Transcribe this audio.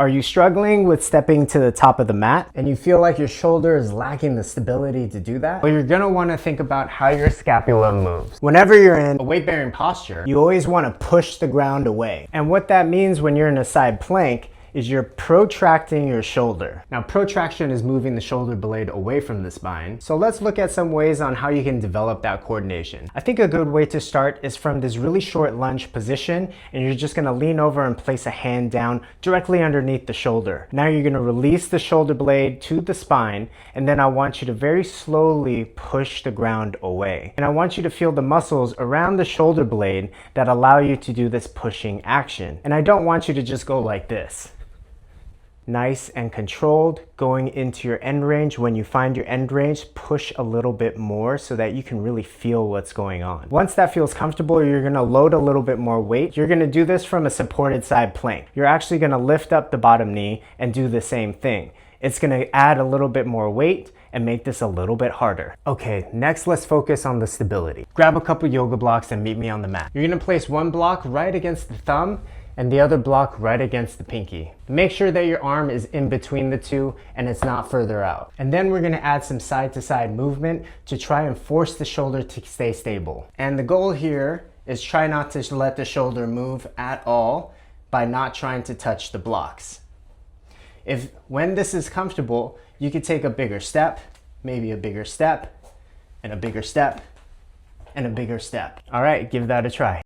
Are you struggling with stepping to the top of the mat and you feel like your shoulder is lacking the stability to do that? Well, you're gonna wanna think about how your scapula moves. Whenever you're in a weight-bearing posture, you always wanna push the ground away. And what that means when you're in a side plank is you're protracting your shoulder. Now, protraction is moving the shoulder blade away from the spine. So let's look at some ways on how you can develop that coordination. I think a good way to start is from this really short lunge position, and you're just gonna lean over and place a hand down directly underneath the shoulder. Now you're gonna release the shoulder blade to the spine, and then I want you to very slowly push the ground away. And I want you to feel the muscles around the shoulder blade that allow you to do this pushing action. And I don't want you to just go like this. Nice and controlled, going into your end range. When you find your end range, push a little bit more so that you can really feel what's going on. Once that feels comfortable, you're gonna load a little bit more weight. You're gonna do this from a supported side plank. You're actually gonna lift up the bottom knee and do the same thing. It's gonna add a little bit more weight and make this a little bit harder. Okay, next let's focus on the stability. Grab a couple yoga blocks and meet me on the mat. You're gonna place one block right against the thumb and the other block right against the pinky. Make sure that your arm is in between the two and it's not further out. And then we're gonna add some side to side movement to try and force the shoulder to stay stable. And the goal here is try not to let the shoulder move at all by not trying to touch the blocks. When this is comfortable, you could take a bigger step, maybe a bigger step, and a bigger step, and a bigger step. All right, give that a try.